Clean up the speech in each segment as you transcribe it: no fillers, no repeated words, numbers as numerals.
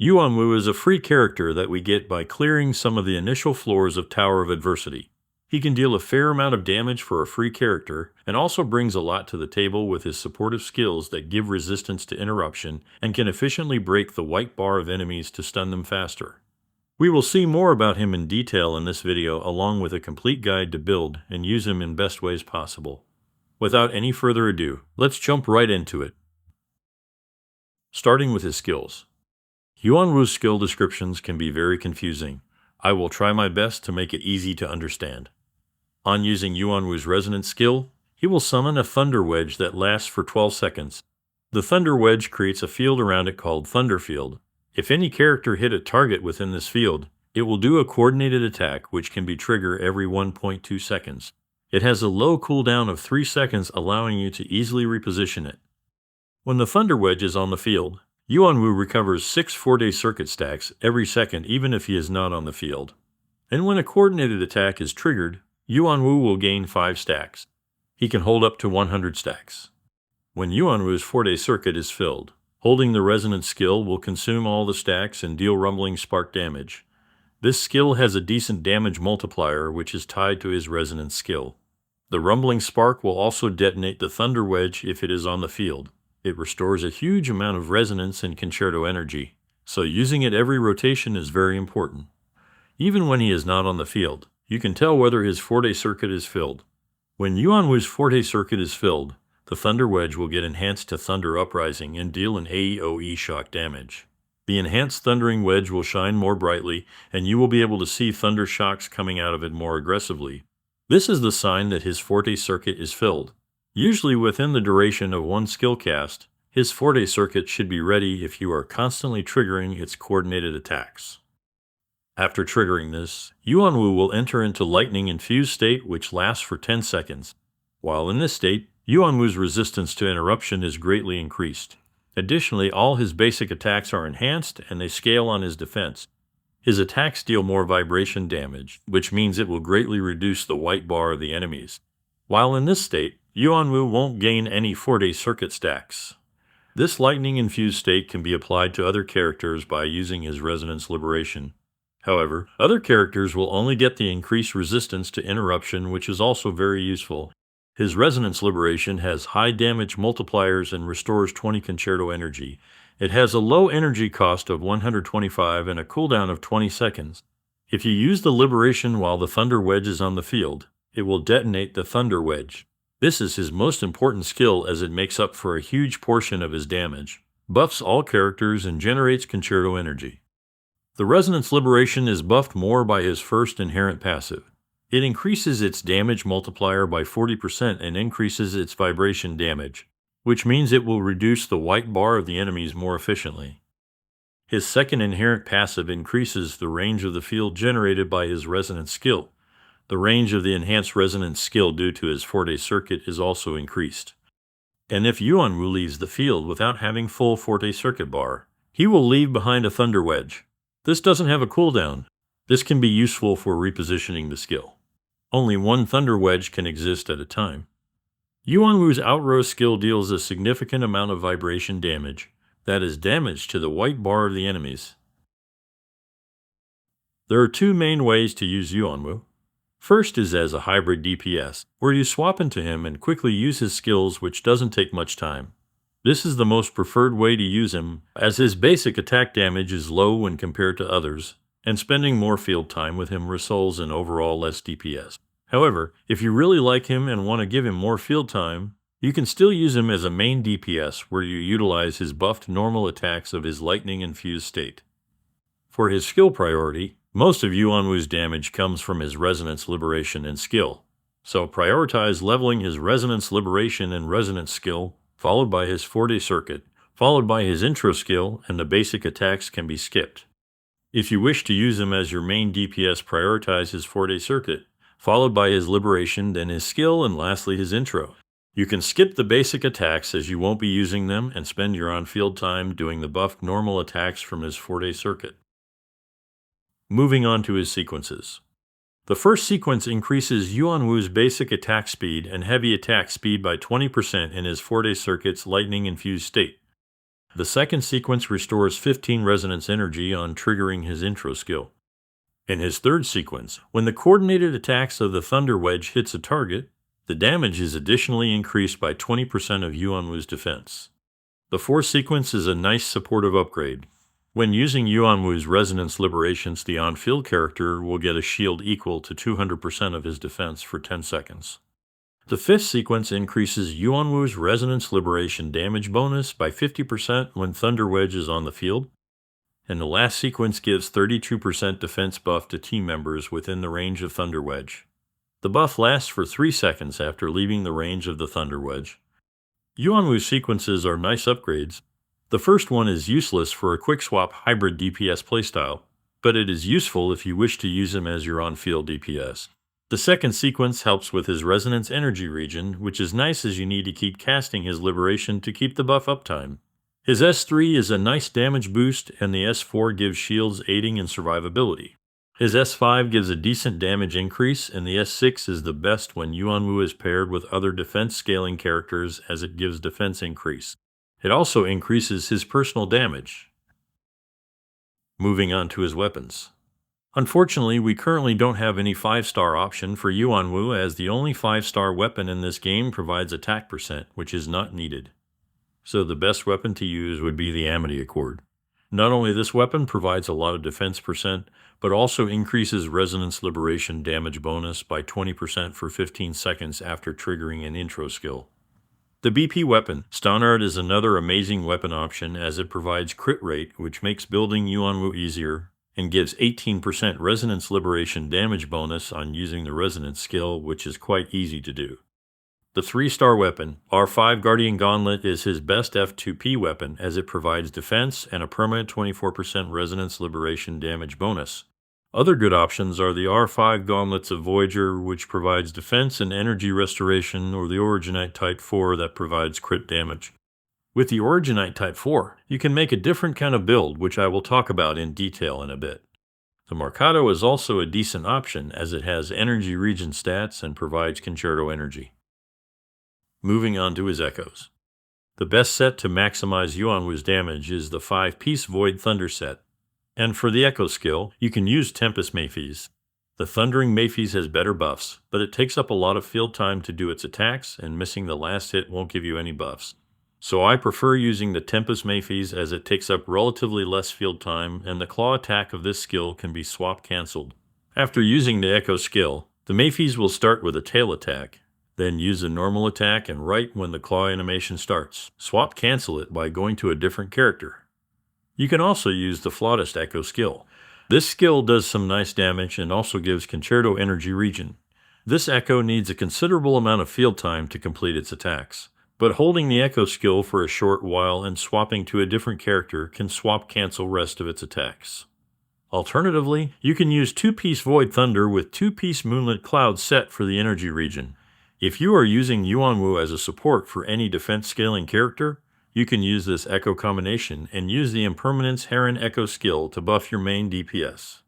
Yuanwu is a free character that we get by clearing some of the initial floors of Tower of Adversity. He can deal a fair amount of damage for a free character, and also brings a lot to the table with his supportive skills that give resistance to interruption and can efficiently break the white bar of enemies to stun them faster. We will see more about him in detail in this video, along with a complete guide to build and use him in best ways possible. Without any further ado, let's jump right into it. Starting with his skills. Yuanwu's skill descriptions can be very confusing. I will try my best to make it easy to understand. On using Yuanwu's resonance skill, he will summon a thunder wedge that lasts for 12 seconds. The thunder wedge creates a field around it called Thunder Field. If any character hit a target within this field, it will do a coordinated attack which can be triggered every 1.2 seconds. It has a low cooldown of 3 seconds, allowing you to easily reposition it. When the thunder wedge is on the field, Yuanwu recovers 6 4-day circuit stacks every second even if he is not on the field. And when a coordinated attack is triggered, Yuanwu will gain 5 stacks. He can hold up to 100 stacks. When Yuanwu's 4-day circuit is filled, holding the resonance skill will consume all the stacks and deal rumbling spark damage. This skill has a decent damage multiplier which is tied to his resonance skill. The rumbling spark will also detonate the thunder wedge if it is on the field. It restores a huge amount of resonance and concerto energy, so using it every rotation is very important. Even when he is not on the field, you can tell whether his 4-day circuit is filled. When Yuanwu's 4-day circuit is filled, the thunder wedge will get enhanced to Thunder Uprising and deal an AoE shock damage. The enhanced thundering wedge will shine more brightly, and you will be able to see thunder shocks coming out of it more aggressively. This is the sign that his 4-day circuit is filled. Usually within the duration of one skill cast, his 4-day circuit should be ready if you are constantly triggering its coordinated attacks. After triggering this, Yuanwu will enter into Lightning Infused state which lasts for 10 seconds. While in this state, Yuanwu's resistance to interruption is greatly increased. Additionally, all his basic attacks are enhanced and they scale on his defense. His attacks deal more vibration damage, which means it will greatly reduce the white bar of the enemies. While in this state, Yuanwu won't gain any 4-day circuit stacks. This lightning-infused state can be applied to other characters by using his Resonance Liberation. However, other characters will only get the increased resistance to interruption, which is also very useful. His Resonance Liberation has high damage multipliers and restores 20 concerto energy. It has a low energy cost of 125 and a cooldown of 20 seconds. If you use the Liberation while the Thunder Wedge is on the field, it will detonate the Thunder Wedge. This is his most important skill as it makes up for a huge portion of his damage, buffs all characters, and generates concerto energy. The Resonance Liberation is buffed more by his first inherent passive. It increases its damage multiplier by 40% and increases its vibration damage, which means it will reduce the white bar of the enemies more efficiently. His second inherent passive increases the range of the field generated by his resonance skill. The range of the enhanced resonance skill due to his 4-day circuit is also increased. And if Yuanwu leaves the field without having full 4-day circuit bar, he will leave behind a thunder wedge. This doesn't have a cooldown. This can be useful for repositioning the skill. Only one thunder wedge can exist at a time. Yuanwu's outrow skill deals a significant amount of vibration damage, that is damage to the white bar of the enemies. There are 2 main ways to use Yuanwu. First is as a hybrid DPS, where you swap into him and quickly use his skills, which doesn't take much time. This is the most preferred way to use him, as his basic attack damage is low when compared to others, and spending more field time with him results in overall less DPS. However, if you really like him and want to give him more field time, you can still use him as a main DPS where you utilize his buffed normal attacks of his lightning-infused state. For his skill priority, most of Yuanwu's damage comes from his Resonance Liberation and skill, so prioritize leveling his Resonance Liberation and Resonance skill, followed by his 4-day circuit, followed by his intro skill, and the basic attacks can be skipped. If you wish to use him as your main DPS, prioritize his 4-day circuit, followed by his Liberation, then his skill, and lastly his intro. You can skip the basic attacks as you won't be using them and spend your on-field time doing the buffed normal attacks from his 4-day circuit. Moving on to his sequences. The first sequence increases Yuanwu's basic attack speed and heavy attack speed by 20% in his 4-day circuit's lightning-infused state. The second sequence restores 15 resonance energy on triggering his intro skill. In his third sequence, when the coordinated attacks of the Thunder Wedge hits a target, the damage is additionally increased by 20% of Yuanwu's defense. The fourth sequence is a nice supportive upgrade. When using Yuanwu's Resonance Liberations, the on-field character will get a shield equal to 200% of his defense for 10 seconds. The fifth sequence increases Yuanwu's Resonance Liberation damage bonus by 50% when Thunder Wedge is on the field, and the last sequence gives 32% defense buff to team members within the range of Thunder Wedge. The buff lasts for 3 seconds after leaving the range of the Thunder Wedge. Yuanwu's sequences are nice upgrades. The first one is useless for a quick swap hybrid DPS playstyle, but it is useful if you wish to use him as your on-field DPS. The second sequence helps with his Resonance Energy regen, which is nice as you need to keep casting his Liberation to keep the buff uptime. His S3 is a nice damage boost, and the S4 gives shields aiding in survivability. His S5 gives a decent damage increase, and the S6 is the best when Yuanwu is paired with other defense scaling characters as it gives defense increase. It also increases his personal damage. Moving on to his weapons. Unfortunately, we currently don't have any 5-star option for Yuanwu, as the only 5-star weapon in this game provides attack %, which is not needed. So the best weapon to use would be the Amity Accord. Not only this weapon provides a lot of defense %, but also increases Resonance Liberation damage bonus by 20% for 15 seconds after triggering an intro skill. The BP weapon, Stannard, is another amazing weapon option as it provides crit rate, which makes building Yuanwu easier, and gives 18% Resonance Liberation damage bonus on using the Resonance skill, which is quite easy to do. The 3-star weapon, R5 Guardian Gauntlet, is his best F2P weapon as it provides defense and a permanent 24% Resonance Liberation damage bonus. Other good options are the R5 Gauntlets of Voyager, which provides defense and energy restoration, or the Originite Type 4 that provides crit damage. With the Originite Type 4, you can make a different kind of build, which I will talk about in detail in a bit. The Mercado is also a decent option as it has energy regen stats and provides Concerto energy. Moving on to his echoes. The best set to maximize Yuanwu's damage is the 5-piece Void Thunder set. And for the echo skill, you can use Tempest Mayphys. The Thundering Mayphys has better buffs, but it takes up a lot of field time to do its attacks, and missing the last hit won't give you any buffs. So I prefer using the Tempest Mayphys as it takes up relatively less field time, and the claw attack of this skill can be swap cancelled. After using the echo skill, the Mayphys will start with a tail attack, then use a normal attack, and right when the claw animation starts, swap cancel it by going to a different character. You can also use the Flautist Echo skill. This skill does some nice damage and also gives Concerto energy regen. This echo needs a considerable amount of field time to complete its attacks, but holding the echo skill for a short while and swapping to a different character can swap cancel rest of its attacks. Alternatively, you can use 2-piece Void Thunder with 2-piece Moonlit Cloud set for the energy regen. If you are using Yuanwu as a support for any defense scaling character, you can use this echo combination and use the Impermanence Heron Echo skill to buff your main DPS.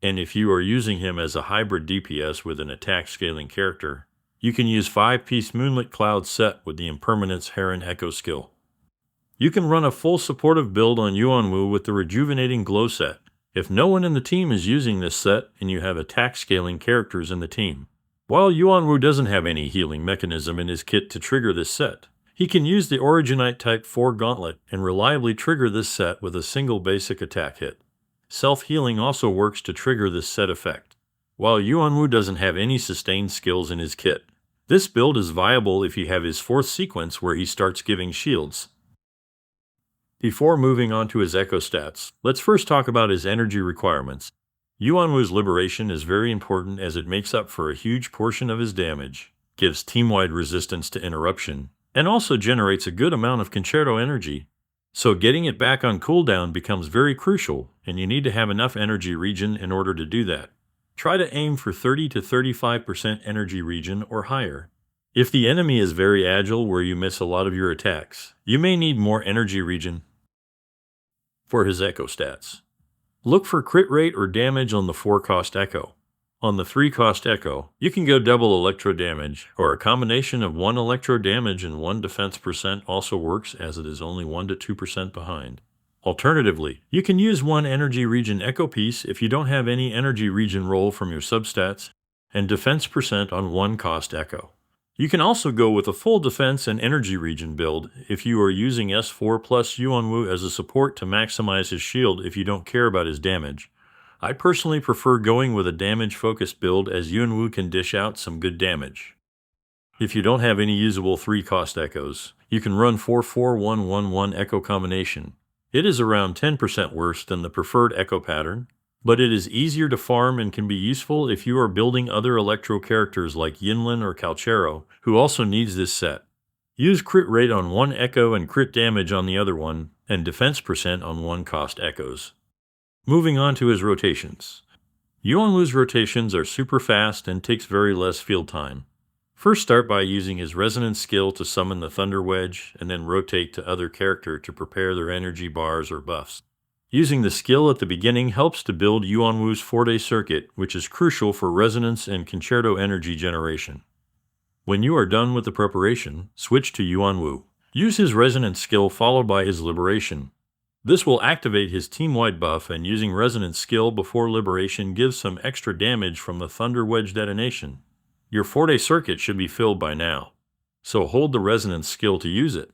And if you are using him as a hybrid DPS with an attack scaling character, you can use 5-piece Moonlit Cloud set with the Impermanence Heron Echo skill. You can run a full supportive build on Yuanwu with the Rejuvenating Glow set, if no one in the team is using this set and you have attack scaling characters in the team. While Yuanwu doesn't have any healing mechanism in his kit to trigger this set, he can use the Originite Type 4 Gauntlet and reliably trigger this set with a single basic attack hit. Self-healing also works to trigger this set effect. While Yuanwu doesn't have any sustained skills in his kit, this build is viable if you have his 4th sequence where he starts giving shields. Before moving on to his echo stats, let's first talk about his energy requirements. Yuanwu's Liberation is very important as it makes up for a huge portion of his damage, gives team-wide resistance to interruption, and also generates a good amount of Concerto energy. So getting it back on cooldown becomes very crucial, and you need to have enough energy regen in order to do that. Try to aim for 30 to 35% energy regen or higher. If the enemy is very agile where you miss a lot of your attacks, you may need more energy regen. For his echo stats, look for crit rate or damage on the 4-cost echo. On the 3-cost Echo, you can go double electro damage, or a combination of 1 electro damage and 1 defense percent also works, as it is only 1 to 2% behind. Alternatively, you can use 1 energy region Echo piece if you don't have any energy region roll from your substats, and defense percent on 1-cost Echo. You can also go with a full defense and energy region build if you are using S4 plus Yuanwu as a support to maximize his shield if you don't care about his damage. I personally prefer going with a damage-focused build, as Yuanwu can dish out some good damage. If you don't have any usable 3-cost Echoes, you can run 4-4-1-1-1 Echo combination. It is around 10% worse than the preferred Echo pattern, but it is easier to farm and can be useful if you are building other Electro characters like Yinlin or Calchero, who also needs this set. Use crit rate on 1 Echo and crit damage on the other one, and defense percent on 1-cost Echoes. Moving on to his rotations. Yuanwu's rotations are super fast and takes very less field time. First, start by using his resonance skill to summon the Thunder Wedge, and then rotate to other character to prepare their energy bars or buffs. Using the skill at the beginning helps to build Yuanwu's 4-day circuit, which is crucial for resonance and concerto energy generation. When you are done with the preparation, switch to Yuanwu. Use his resonance skill followed by his liberation. This will activate his team-wide buff, and using resonance skill before liberation gives some extra damage from the Thunder Wedge detonation. Your 4-day circuit should be filled by now, so hold the resonance skill to use it.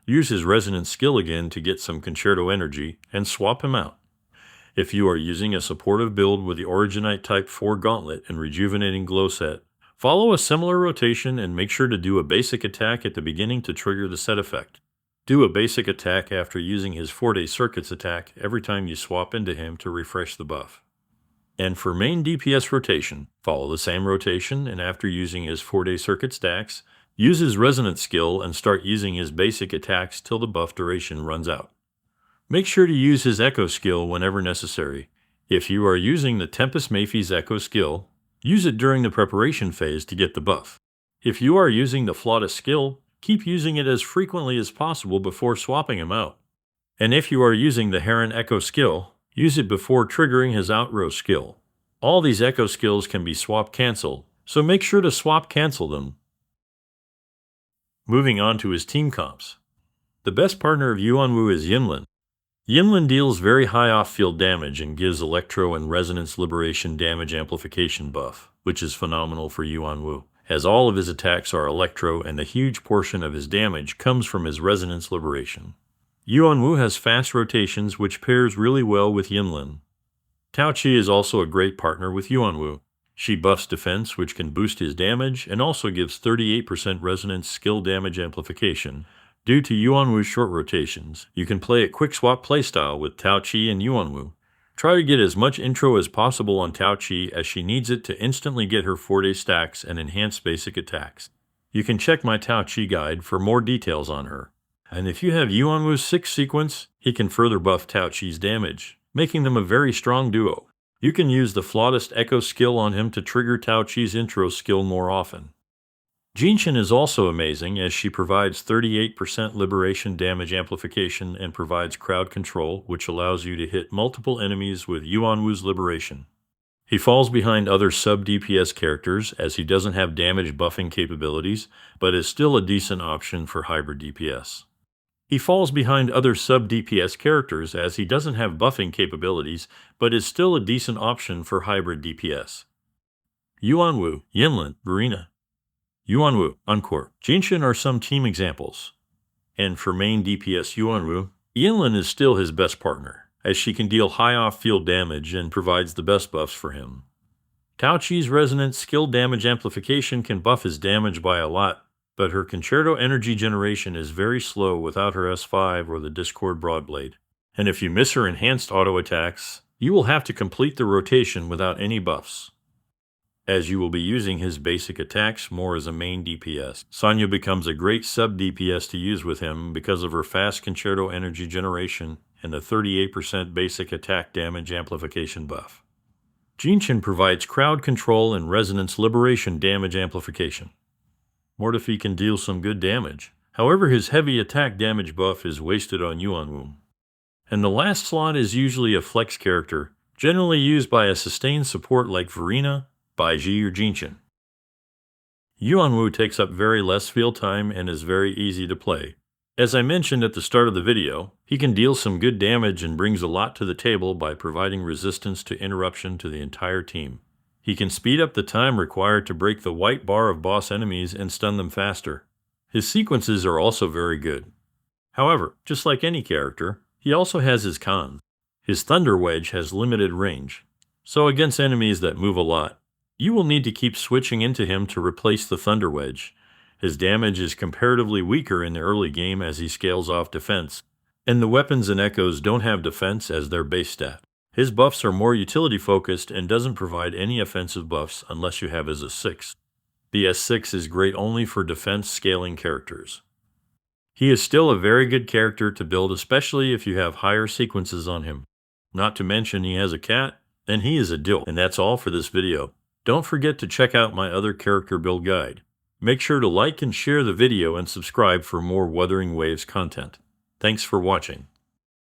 Use his resonance skill again to get some concerto energy, and swap him out. If you are using a supportive build with the Originite Type 4 Gauntlet and Rejuvenating Glow set, follow a similar rotation and make sure to do a basic attack at the beginning to trigger the set effect. Do a basic attack after using his 4-day circuits attack every time you swap into him to refresh the buff. And for main DPS rotation, follow the same rotation, and after using his 4-day circuit stacks, use his resonance skill and start using his basic attacks till the buff duration runs out. Make sure to use his Echo skill whenever necessary. If you are using the Tempest Mayfie's Echo skill, use it during the preparation phase to get the buff. If you are using the Flawless skill, keep using it as frequently as possible before swapping him out. And if you are using the Heron Echo skill, use it before triggering his Outrow skill. All these Echo skills can be swap cancelled, so make sure to swap cancel them. Moving on to his team comps. The best partner of Yuanwu is Yinlin. Yinlin deals very high off-field damage and gives Electro and Resonance Liberation damage amplification buff, which is phenomenal for Yuanwu, as all of his attacks are Electro and a huge portion of his damage comes from his Resonance Liberation. Yuanwu has fast rotations, which pairs really well with Yinlin. Tao Qi is also a great partner with Yuanwu. She buffs defense, which can boost his damage, and also gives 38% resonance skill damage amplification. Due to Yuanwu's short rotations, you can play a quick swap playstyle with Tao Qi and Yuanwu. Try to get as much intro as possible on Tao Qi, as she needs it to instantly get her 4-day stacks and enhance basic attacks. You can check my Tao Qi guide for more details on her. And if you have Yuanwu's 6 sequence, he can further buff Tao Qi's damage, making them a very strong duo. You can use the Flawless Echo skill on him to trigger Tao Qi's intro skill more often. Jinshin is also amazing, as she provides 38% liberation damage amplification and provides crowd control, which allows you to hit multiple enemies with Yuanwu's liberation. He falls behind other sub-DPS characters, as he doesn't have damage buffing capabilities, but is still a decent option for hybrid DPS. He falls behind other sub-DPS characters as he doesn't have buffing capabilities, but is still a decent option for hybrid DPS. Yuanwu, Yinlin, Verena. Yuanwu, Encore, Jinshin are some team examples. And for main DPS Yuanwu, Yinlin is still his best partner, as she can deal high off-field damage and provides the best buffs for him. Tao Qi's resonance skill damage amplification can buff his damage by a lot, but her concerto energy generation is very slow without her S5 or the Discord Broadblade. And if you miss her enhanced auto attacks, you will have to complete the rotation without any buffs. As you will be using his basic attacks more as a main DPS, Sonya becomes a great sub-DPS to use with him because of her fast concerto energy generation and the 38% basic attack damage amplification buff. Jinshin provides crowd control and resonance liberation damage amplification. Mortefi can deal some good damage. However, his heavy attack damage buff is wasted on Yuanwu. And the last slot is usually a flex character, generally used by a sustained support like Verena, by Ji or Jinshin. Yuanwu takes up very less field time and is very easy to play. As I mentioned at the start of the video, he can deal some good damage and brings a lot to the table by providing resistance to interruption to the entire team. He can speed up the time required to break the white bar of boss enemies and stun them faster. His sequences are also very good. However, just like any character, he also has his cons. His Thunder Wedge has limited range, so against enemies that move a lot, you will need to keep switching into him to replace the Thunder Wedge. His damage is comparatively weaker in the early game as he scales off defense, and the weapons and echoes don't have defense as their base stat. His buffs are more utility focused and doesn't provide any offensive buffs unless you have his S6. The S6 is great only for defense scaling characters. He is still a very good character to build, especially if you have higher sequences on him. Not to mention he has a cat, and he is a dill. And that's all for this video. Don't forget to check out my other character build guide. Make sure to like and share the video and subscribe for more Wuthering Waves content. Thanks for watching.